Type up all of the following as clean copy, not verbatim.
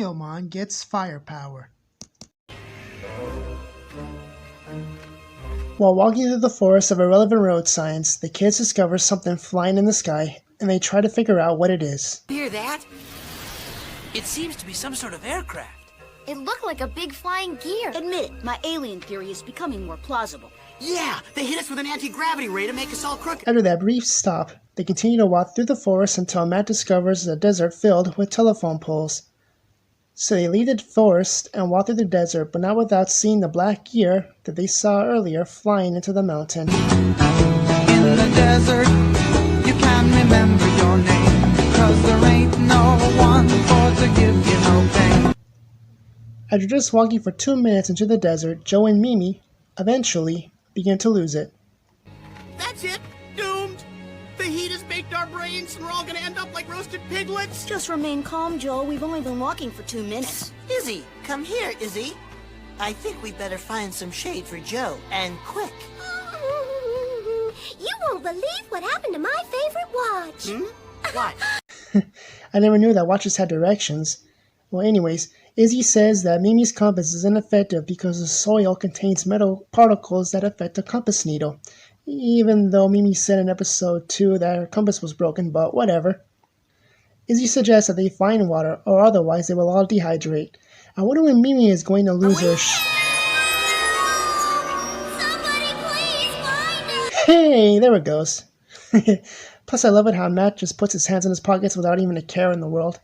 Biomon gets firepower. While walking through the forest of irrelevant road signs, the kids discover something flying in the sky, and they try to figure out what it is. Hear that? It seems to be some sort of aircraft. It looked like a big flying gear. Admit it, my alien theory is becoming more plausible. Yeah, they hit us with an anti-gravity ray to make us all crooked. After that brief stop, they continue to walk through the forest until Matt discovers a desert filled with telephone poles. So they leave the forest and walk through the desert, but not without seeing the black gear that they saw earlier flying into the mountain. In the desert, you can remember your name, 'cause there ain't no one for to give you no pain. After just walking for 2 minutes into the desert, Joe and Mimi eventually begin to lose it. That's it. Doomed. The heat has baked our brains and we're all gonna end up like roasted piglets. Just remain calm, Joe. We've only been walking for 2 minutes. Izzy, come here, Izzy. I think we better find some shade for Joe, and quick. You won't believe what happened to my favorite watch. What? I never knew that watches had directions. Well, anyways, Izzy says that Mimi's compass is ineffective because the soil contains metal particles that affect the compass needle. Even though Mimi said in episode 2 that her compass was broken, but whatever. Izzy suggests that they find water, or otherwise they will all dehydrate. I wonder when Mimi is going to lose her Somebody please find us! Hey, there it goes. Plus I love it how Matt just puts his hands in his pockets without even a care in the world.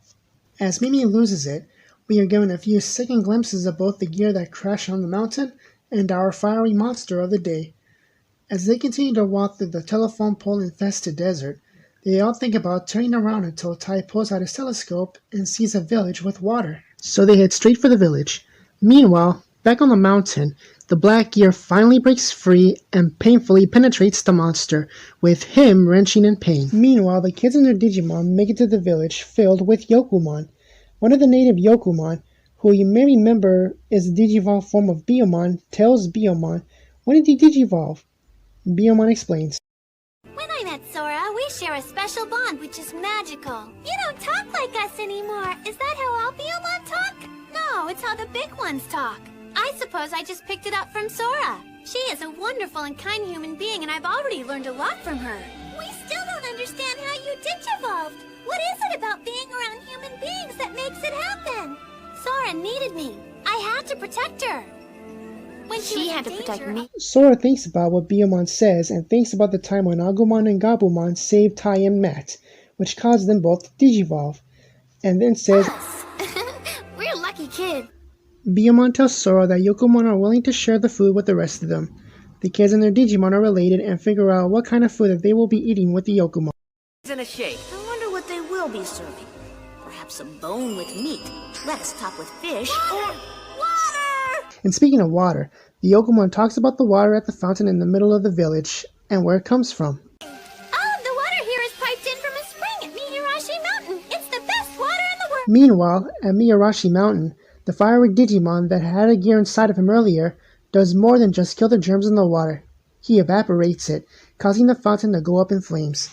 As Mimi loses it, we are given a few second glimpses of both the gear that crashed on the mountain and our fiery monster of the day. As they continue to walk through the telephone pole-infested desert, they all think about turning around until Ty pulls out his telescope and sees a village with water. So they head straight for the village. Meanwhile, back on the mountain, the black gear finally breaks free and painfully penetrates the monster, with him wrenching in pain. Meanwhile, the kids and their Digimon make it to the village filled with Yokomon. One of the native Yokomon, who you may remember is the Digivolve form of Biomon, tells Biomon, "When did you Digivolve?" Biomon explains. When I met Sora, we share a special bond which is magical. You don't talk like us anymore. Is that how all Biomon talk? No, it's how the big ones talk. I suppose I just picked it up from Sora. She is a wonderful and kind human being, and I've already learned a lot from her. We still don't understand how you Digivolved. What is it about being around human beings that makes it happen? Sora needed me. I had to protect her. When she had to protect me. Sora thinks about what Biomon says and thinks about the time when Agumon and Gabumon saved Ty and Matt, which caused them both to Digivolve, and then says, We're lucky kids. Biomon tells Sora that Yokomon are willing to share the food with the rest of them. The kids and their Digimon are related and figure out what kind of food that they will be eating with the Yokomon. In a shake. I wonder what they will be serving. Perhaps a bone with meat, lettuce topped with fish, or... And speaking of water, the Yokomon talks about the water at the fountain in the middle of the village and where it comes from. Oh, the water here is piped in from a spring at Miyarashi Mountain. It's the best water in the world. Meanwhile, at Miyarashi Mountain, the fiery Digimon that had a gear inside of him earlier does more than just kill the germs in the water. He evaporates it, causing the fountain to go up in flames.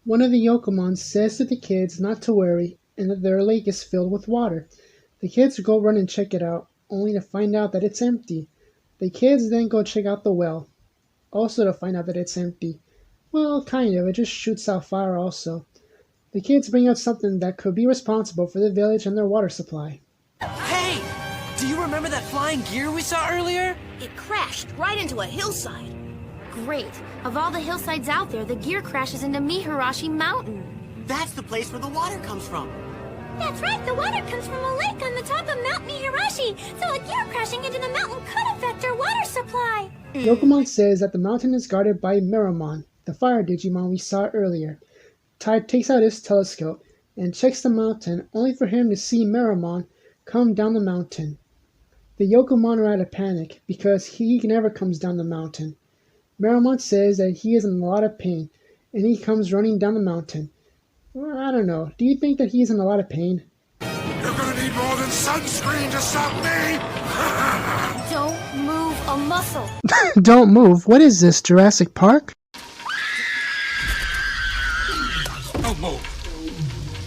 One of the Yokomon says to the kids not to worry and that their lake is filled with water. The kids go run and check it out, only to find out that it's empty. The kids then go check out the well, also to find out that it's empty. Well, kind of, it just shoots out fire also. The kids bring out something that could be responsible for the village and their water supply. Hey! Do you remember that flying gear we saw earlier? It crashed right into a hillside. Great. Of all the hillsides out there, the gear crashes into Miharashi Mountain. That's the place where the water comes from. That's right, the water comes from a lake on the top of Mount Miharashi, so a gear crashing into the mountain could affect our water supply. Yokomon says that the mountain is guarded by Meramon, the fire Digimon we saw earlier. Ty takes out his telescope and checks the mountain, only for him to see Meramon come down the mountain. The Yokomon are out of panic because he never comes down the mountain. Meramon says that he is in a lot of pain, and he comes running down the mountain. Well, I don't know. Do you think that he's in a lot of pain? You're gonna need more than sunscreen to stop me! Don't move a muscle. Don't move. What is this, Jurassic Park? Don't move.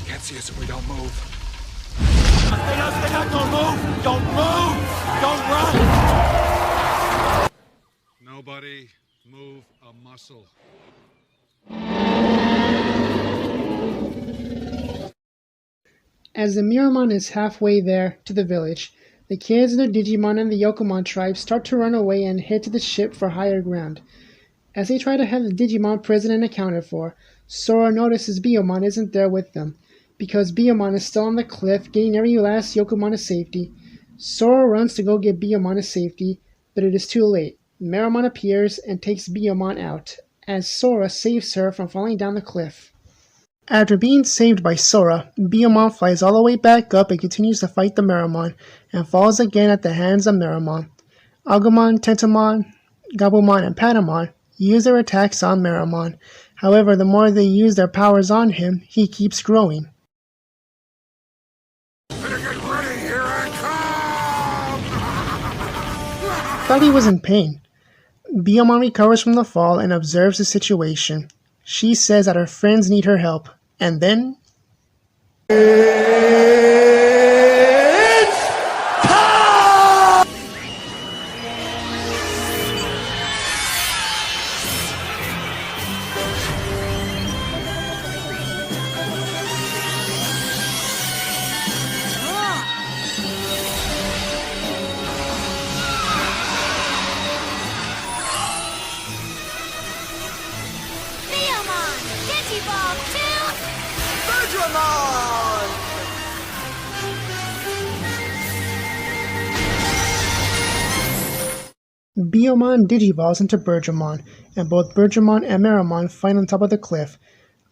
Can't see us if we don't move. Don't move! Don't move! Don't run! Nobody move a muscle. As the Meramon is halfway there to the village, the kids, the Digimon, and the Yokomon tribe start to run away and head to the ship for higher ground. As they try to have the Digimon prison and accounted for, Sora notices Biomon isn't there with them. Because Biomon is still on the cliff, getting every last Yokomon to safety, Sora runs to go get Biomon to safety, but it is too late. Meramon appears and takes Biomon out, as Sora saves her from falling down the cliff. After being saved by Sora, Biomon flies all the way back up and continues to fight the Meramon, and falls again at the hands of Meramon. Agumon, Tentomon, Gabumon, and Patamon use their attacks on Meramon. However, the more they use their powers on him, he keeps growing. Better get ready, here I come! Thought he was in pain. Biomon recovers from the fall and observes the situation. She says that her friends need her help, and then... Biomon! Digivolve to... Digimon! Biomon digivolves into Bergamon, and both Bergamon and Meramon fight on top of the cliff.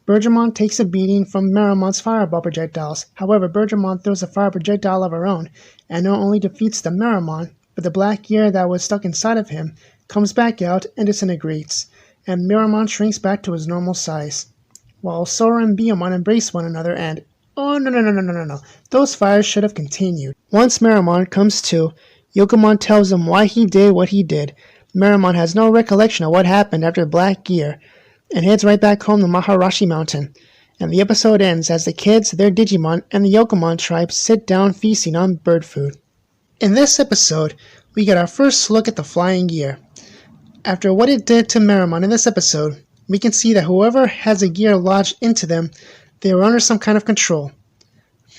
Bergamon takes a beating from Meramon's fireball projectiles. However, Bergamon throws a fire projectile of her own, and not only defeats the Meramon, but the black gear that was stuck inside of him comes back out and disintegrates, and Meramon shrinks back to his normal size. While Sora and Biomon embrace one another and... Oh, no. Those fires should have continued. Once Meramon comes to, Yokomon tells him why he did what he did. Meramon has no recollection of what happened after Black Gear, and heads right back home to Maharashi Mountain. And the episode ends as the kids, their Digimon, and the Yokomon tribe sit down feasting on bird food. In this episode, we get our first look at the Flying Gear. After what it did to Meramon in this episode, we can see that whoever has a gear lodged into them, they are under some kind of control.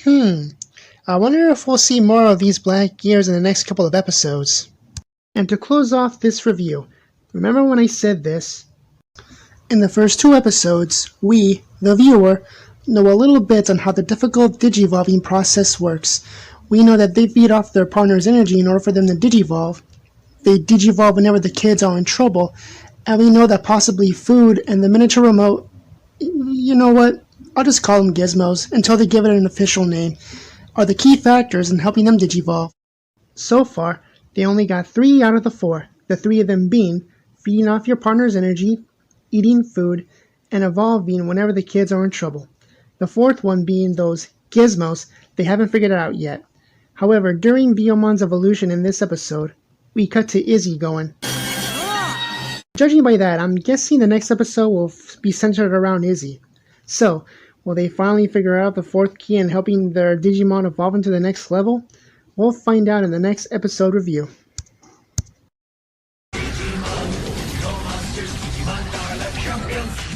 I wonder if we'll see more of these black gears in the next couple of episodes. And to close off this review, remember when I said this? In the first 2 episodes, we, the viewer, know a little bit on how the difficult digivolving process works. We know that they feed off their partner's energy in order for them to digivolve. They digivolve whenever the kids are in trouble, and we know that possibly food and the miniature remote, you know what, I'll just call them gizmos until they give it an official name, are the key factors in helping them digivolve. So far, they only got 3 out of the 4, the 3 of them being feeding off your partner's energy, eating food, and evolving whenever the kids are in trouble. The 4th one being those gizmos, they haven't figured it out yet. However, during Biomon's evolution in this episode, we cut to Izzy going. Judging by that, I'm guessing the next episode will be centered around Izzy. So, will they finally figure out the 4th key in helping their Digimon evolve into the next level? We'll find out in the next episode review. Digimon, go monsters, Digimon are the champions.